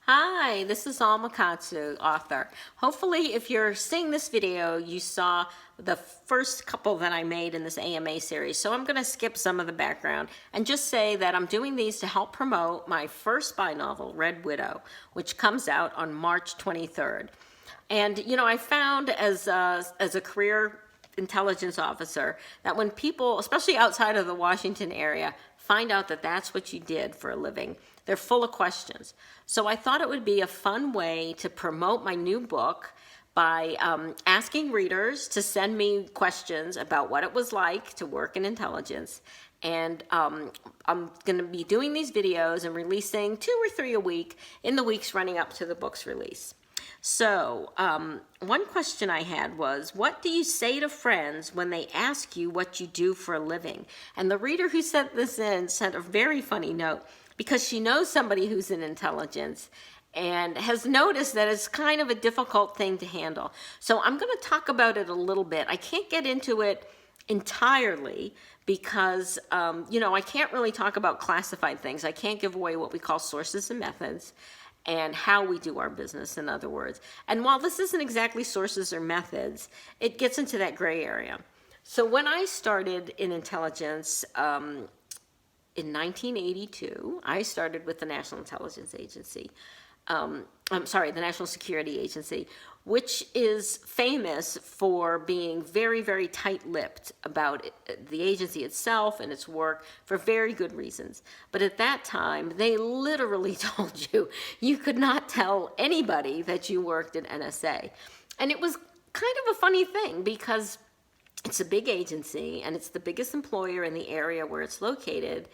Hi, this is Alma Katsu, author. Hopefully, if you're seeing this video, you saw the first couple that I made in this AMA series. So I'm going to skip some of the background and just say that I'm doing these to help promote my first spy novel, Red Widow, which comes out on March 23rd. And, I found as a career intelligence officer that when people, especially outside of the Washington area, find out that that's what you did for a living, they're full of questions. So I thought it would be a fun way to promote my new book by asking readers to send me questions about what it was like to work in intelligence. And I'm going to be doing these videos and releasing 2 or 3 a week in the weeks running up to the book's release. So one question I had was, what do you say to friends when they ask you what you do for a living? And the reader who sent this in sent a very funny note because she knows somebody who's in intelligence and has noticed that it's kind of a difficult thing to handle. So I'm going to talk about it a little bit. I can't get into it entirely because, I can't really talk about classified things. I can't give away what we call sources and methods and how we do our business, in other words. And while this isn't exactly sources or methods, it gets into that gray area. So when I started in intelligence in 1982, I started with the National Intelligence Agency. The National Security Agency, which is famous for being very, very tight-lipped about the agency itself and its work for very good reasons. But at that time, they literally told you you could not tell anybody that you worked at NSA. And it was kind of a funny thing because it's a big agency and it's the biggest employer in the area where it's located.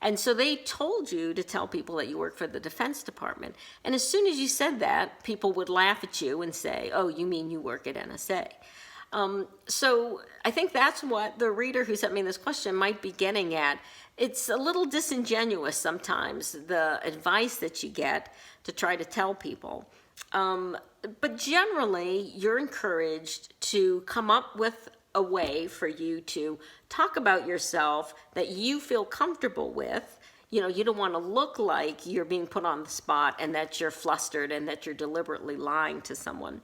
And so they told you to tell people that you work for the Defense Department. And as soon as you said that, people would laugh at you and say, oh, you mean you work at NSA? So I think that's what the reader who sent me this question might be getting at. It's a little disingenuous sometimes, the advice that you get to try to tell people. But generally, you're encouraged to come up with a way for you to talk about yourself that you feel comfortable with. You don't want to look like you're being put on the spot and that you're flustered and that you're deliberately lying to someone.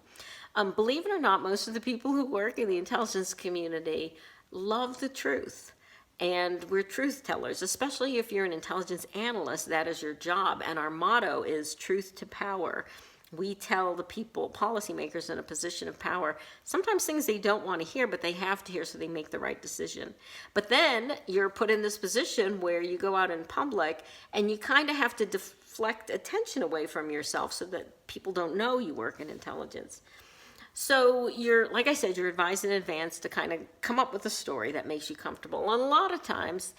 Believe it or not, most of the people who work in the intelligence community love the truth. And we're truth tellers, especially if you're an intelligence analyst, that is your job. And our motto is truth to power. We tell the people, policymakers in a position of power, sometimes things they don't want to hear, but they have to hear so they make the right decision. But then you're put in this position where you go out in public and you kind of have to deflect attention away from yourself so that people don't know you work in intelligence. So like I said, you're advised in advance to kind of come up with a story that makes you comfortable. And a lot of times,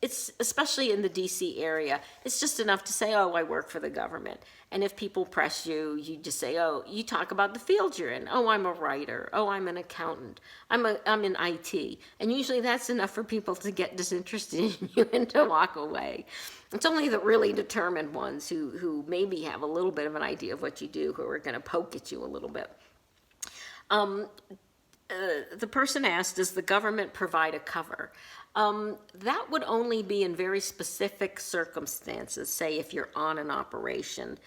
it's especially in the DC area, it's just enough to say, oh, I work for the government. And if people press you, you just say, oh, you talk about the field you're in. Oh, I'm a writer. Oh, I'm an accountant. I'm in IT. And usually that's enough for people to get disinterested in you and to walk away. It's only the really determined ones who maybe have a little bit of an idea of what you do who are going to poke at you a little bit. The person asked, does the government provide a cover? That would only be in very specific circumstances. Say if you're on an operation,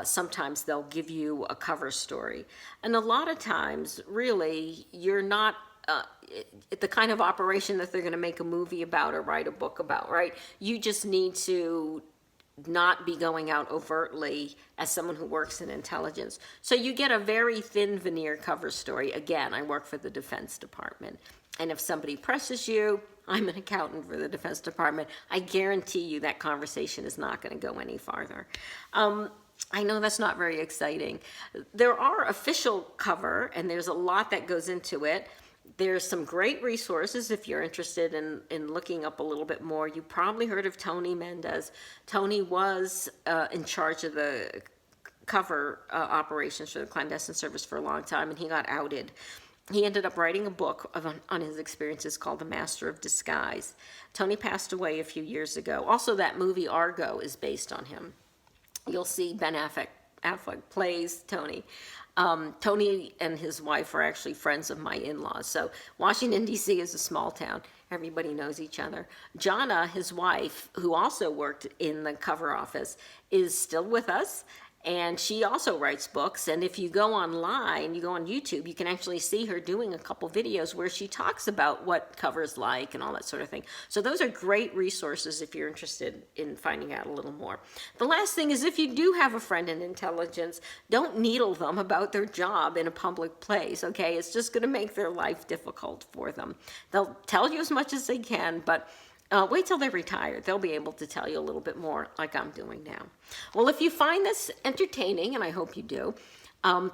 sometimes they'll give you a cover story. And a lot of times, really, you're not the kind of operation that they're going to make a movie about or write a book about, right? You just need to not be going out overtly as someone who works in intelligence. So you get a very thin veneer cover story. Again, I work for the Defense Department. And if somebody presses you, I'm an accountant for the Defense Department, I guarantee you that conversation is not going to go any farther. I know that's not very exciting. There are official cover, and there's a lot that goes into it. There's some great resources if you're interested in looking up a little bit more. You probably heard of Tony Mendez. Tony was in charge of the cover operations for the clandestine service for a long time, and he got outed. He ended up writing a book on his experiences called The Master of Disguise. Tony passed away a few years ago. Also, that movie Argo is based on him. You'll see Ben Affleck plays Tony. Tony and his wife are actually friends of my in-laws. So Washington, D.C. is a small town. Everybody knows each other. Jonna, his wife, who also worked in the cover office, is still with us. And she also writes books. And if you go online, you go on YouTube, you can actually see her doing a couple videos where she talks about what covers like and all that sort of thing. So those are great resources if you're interested in finding out a little more. The last thing is, if you do have a friend in intelligence, don't needle them about their job in a public place, okay? It's just going to make their life difficult for them. They'll tell you as much as they can, but wait till they're retired. They'll be able to tell you a little bit more like I'm doing now. Well, if you find this entertaining, and I hope you do,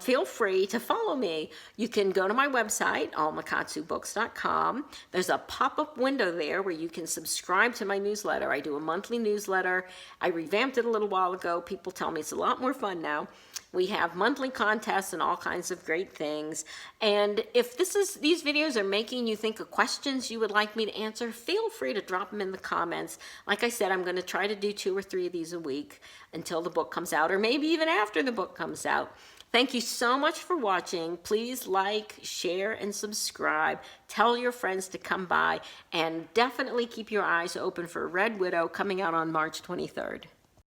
feel free to follow me. You can go to my website, almakatsubooks.com. There's a pop-up window there where you can subscribe to my newsletter. I do a monthly newsletter. I revamped it a little while ago. People tell me it's a lot more fun now. We have monthly contests and all kinds of great things. And if these videos are making you think of questions you would like me to answer, feel free to drop them in the comments. Like I said, I'm going to try to do 2 or 3 of these a week until the book comes out, or maybe even after the book comes out. Thank you so much for watching. Please like, share, and subscribe. Tell your friends to come by, and definitely keep your eyes open for Red Widow coming out on March 23rd.